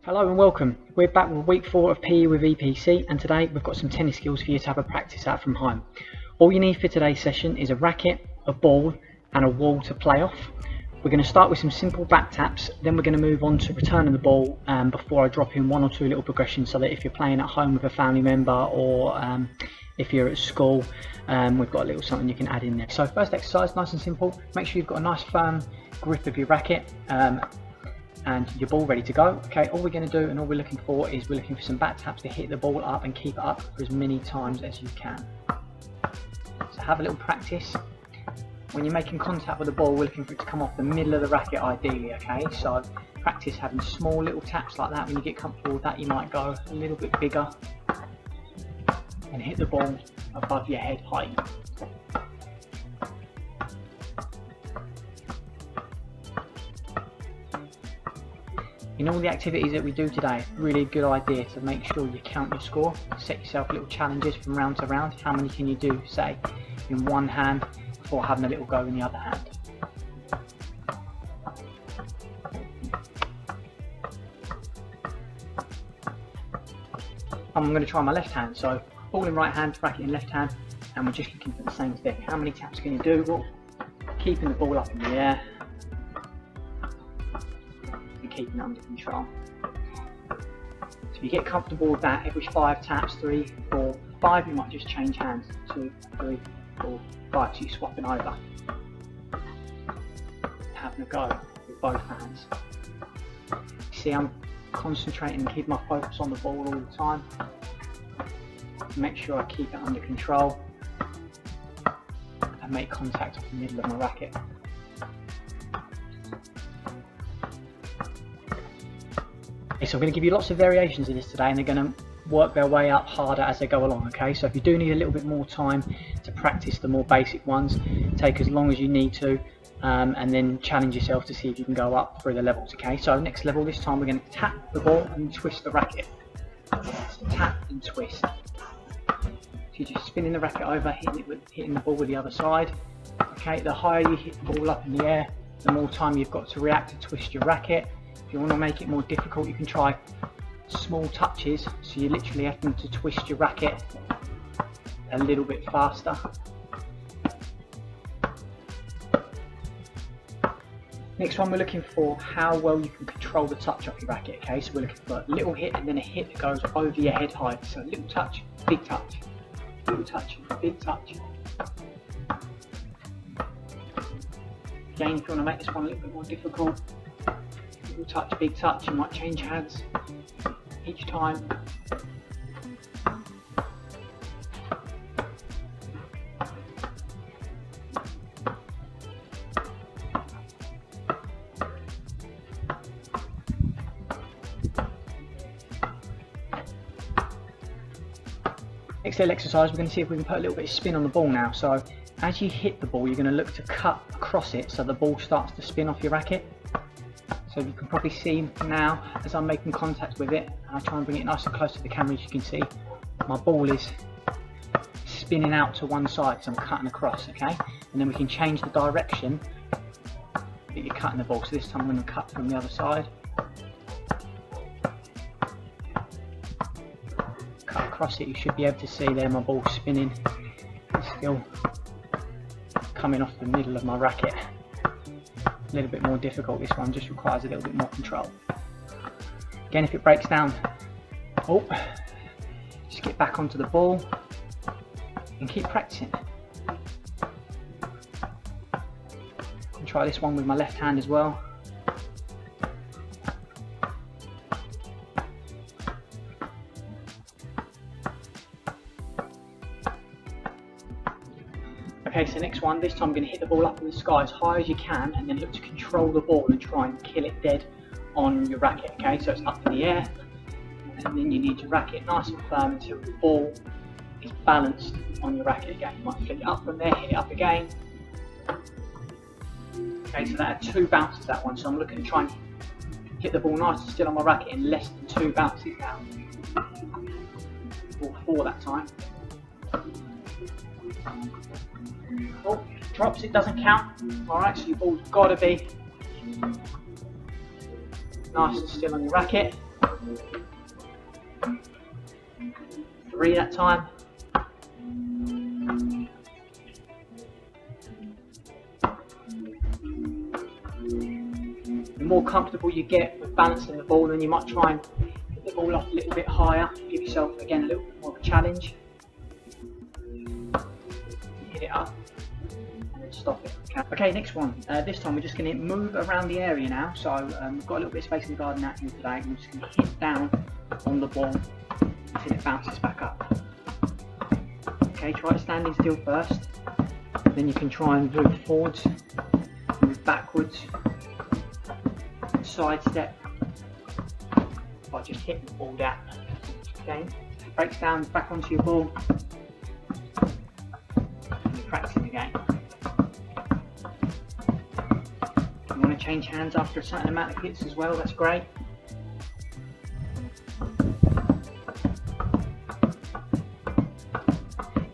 Hello and welcome. We're back with week 4 of PE with EPC, and today we've got some tennis skills for you to have a practice at from home. All you need for today's session is a racket, a ball and a wall to play off. We're going to start with some simple back taps, then we're going to move on to returning the ball before I drop in one or two little progressions, so that if you're playing at home with a family member or if you're at school, we've got a little something you can add in there. So first exercise, nice and simple. Make sure you've got a nice firm grip of your racket and your ball ready to go. Okay, all we're going to do and all we're looking for is we're looking for some back taps to hit the ball up and keep it up for as many times as you can. So have a little practice. When you're making contact with the ball, we're looking for it to come off the middle of the racket ideally, okay? So practice having small little taps like that. When you get comfortable with that, you might go a little bit bigger and hit the ball above your head height. In all the activities that we do today, really a good idea to make sure you count your score. Set yourself little challenges from round to round. How many can you do, say, in one hand before having a little go in the other hand? I'm going to try my left hand, so ball in right hand, racket in left hand, and we're just looking for the same thing. How many taps can you do? Well, keeping the ball up in the air, keeping it under control. So if you get comfortable with that, every 5 taps, 3, 4, 5, you might just change hands. 2, 3, 4, 5, so you're swapping over. Having a go with both hands. See, I'm concentrating and keeping my focus on the ball all the time. Make sure I keep it under control and make contact off the middle of my racket. So I'm going to give you lots of variations of this today, and they're going to work their way up harder as they go along, okay? So if you do need a little bit more time to practice the more basic ones, take as long as you need to, and then challenge yourself to see if you can go up through the levels, okay? So next level, this time we're going to tap the ball and twist the racket. So tap and twist. So you're just spinning the racket over, hitting the ball with the other side. Okay, the higher you hit the ball up in the air, the more time you've got to react to twist your racket. If you want to make it more difficult, you can try small touches, so you're literally having to twist your racket a little bit faster. Next one, we're looking for how well you can control the touch of your racket, okay? So we're looking for a little hit and then a hit that goes over your head height. So little touch, big touch, little touch, big touch. Again, if you want to make this one a little bit more difficult, touch, big touch, you might change hands each time. Next little exercise, we're going to see if we can put a little bit of spin on the ball now. So as you hit the ball, you're going to look to cut across it so the ball starts to spin off your racket. So you can probably see now, as I'm making contact with it, and I try and bring it nice and close to the camera, as you can see, my ball is spinning out to one side, so I'm cutting across, okay? And then we can change the direction that you're cutting the ball. So this time I'm going to cut from the other side. Cut across it, you should be able to see there my ball spinning. It's still coming off the middle of my racket. A little bit more difficult, this one just requires a little bit more control. Again, if it breaks down, just get back onto the ball and keep practicing. I'll try this one with my left hand as well. Okay, so next one, this time I'm going to hit the ball up in the sky as high as you can and then look to control the ball and try and kill it dead on your racket, okay? So it's up in the air, and then you need your racket nice and firm until the ball is balanced on your racket again. You might flick it up from there, hit it up again. Okay, so that had 2 bounces, that one, so I'm looking to try and hit the ball nice and still on my racket in less than 2 bounces now. Or 4 that time. Oh, drops, it doesn't count. Alright, so your ball's got to be nice and still on your racket. 3 that time. The more comfortable you get with balancing the ball, then you might try and get the ball off a little bit higher, give yourself again a little bit more of a challenge. Hit it up and then stop it. Okay, next one. This time we're just going to move around the area now. So we've got a little bit of space in the garden out here today, and we're just going to hit down on the ball until it bounces back up. Okay, try to standing still first, then you can try and move forwards, move backwards, side step by just hitting the ball down. Okay, breaks down back onto your ball, and you're practicing again. If you want to change hands after a certain amount of hits as well, that's great.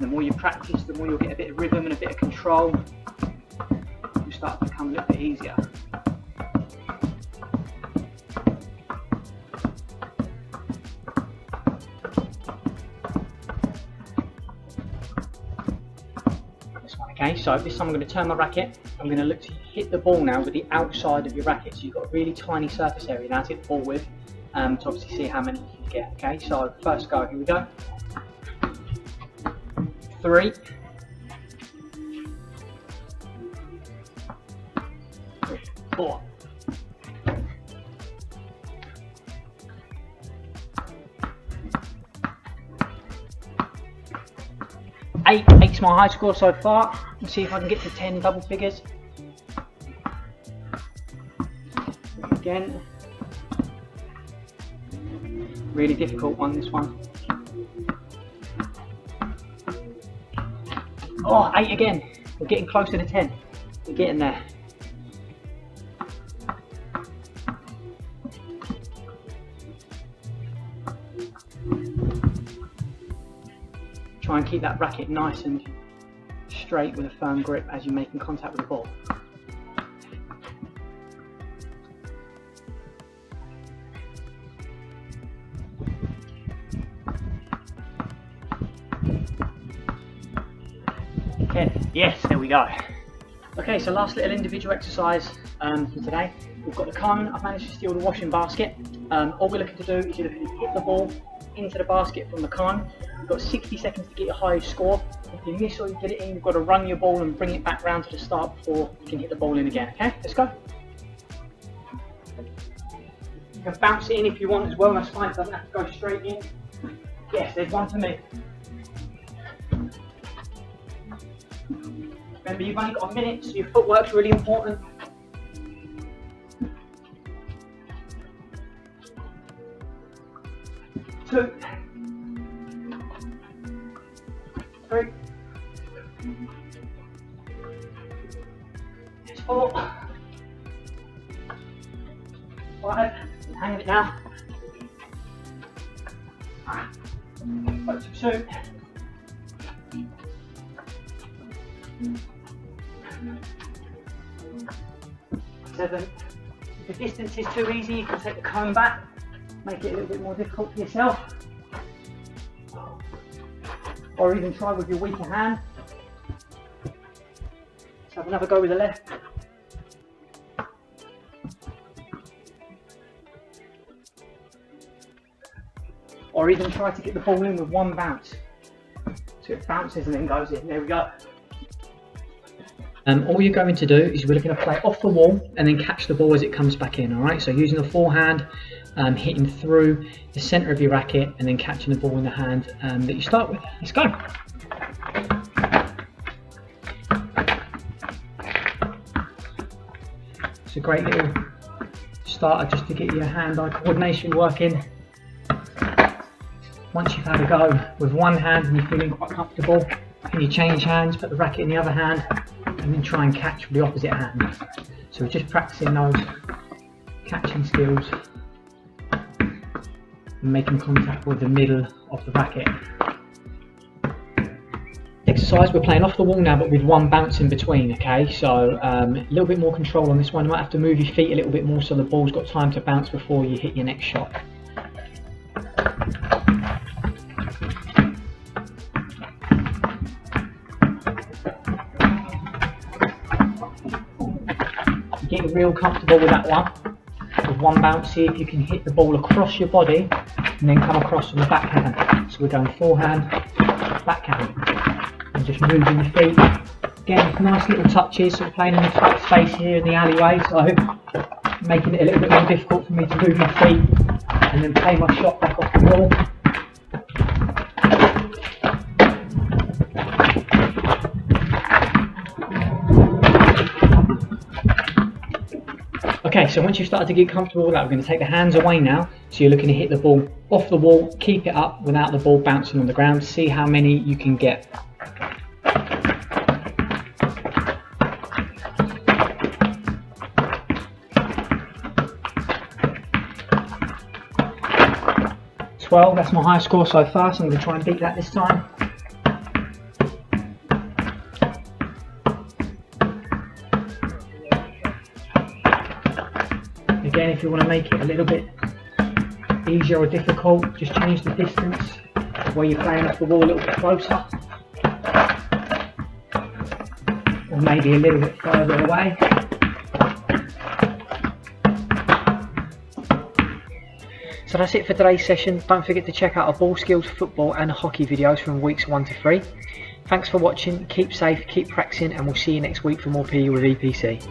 The more you practice, the more you'll get a bit of rhythm and a bit of control. You'll start to become a little bit easier. This one, okay, so this time I'm going to turn my racket. I'm going to look to hit the ball now with the outside of your racket. So you've got a really tiny surface area now to hit the ball with, to obviously see how many you can get. Okay, so first go, here we go. 3, 4, 8. 8's my high score so far. Let's see if I can get to 10 double figures. Again, really difficult one, this one. Oh, 8 again. We're getting closer to 10. We're getting there. Try and keep that racket nice and straight with a firm grip as you're making contact with the ball. Yes, there we go. Okay, so last little individual exercise for today. We've got the cone. I've managed to steal the washing basket. All we're looking to do is you're looking to hit the ball into the basket from the cone. You've got 60 seconds to get your highest score. If you miss or you get it in, you've got to run your ball and bring it back round to the start before you can hit the ball in again. Okay, let's go. You can bounce it in if you want as well, that's fine. It doesn't have to go straight in. Yes, there's one for me. Remember, you've only got a minute, so your footwork's really important. 2, 3, 4, 5. Hang it now. 2. 7. If the distance is too easy, you can take the cone back, make it a little bit more difficult for yourself. Or even try with your weaker hand. Let's have another go with the left. Or even try to get the ball in with one bounce. So it bounces and then goes in. There we go. All you're going to do is we're going to play off the wall and then catch the ball as it comes back in, alright? So using the forehand, hitting through the centre of your racket and then catching the ball in the hand that you start with. Let's go! It's a great little starter just to get your hand-eye coordination working. Once you've had a go with one hand and you're feeling quite comfortable, can you change hands, put the racket in the other hand, and then try and catch with the opposite hand. So we're just practicing those catching skills and making contact with the middle of the racket. Exercise, we're playing off the wall now but with one bounce in between, okay? So a little bit more control on this one. You might have to move your feet a little bit more so the ball's got time to bounce before you hit your next shot. real comfortable with that one, with one bounce, see if you can hit the ball across your body and then come across from the backhand. So we're going forehand, backhand, and just moving the feet. Again, nice little touches, sort of playing in the tight space here in the alleyway, so making it a little bit more difficult for me to move my feet and then play my shot back off the wall. Okay, so once you've started to get comfortable with that, we're going to take the hands away now. So you're looking to hit the ball off the wall, keep it up without the ball bouncing on the ground. See how many you can get. That's my highest score so far, so I'm going to try and beat that this time. Again, if you want to make it a little bit easier or difficult, just change the distance where you're playing off the wall a little bit closer, or maybe a little bit further away. So that's it for today's session. Don't forget to check out our ball skills, football and hockey videos from weeks 1 to 3. Thanks for watching, keep safe, keep practicing, and we'll see you next week for more PE with EPC.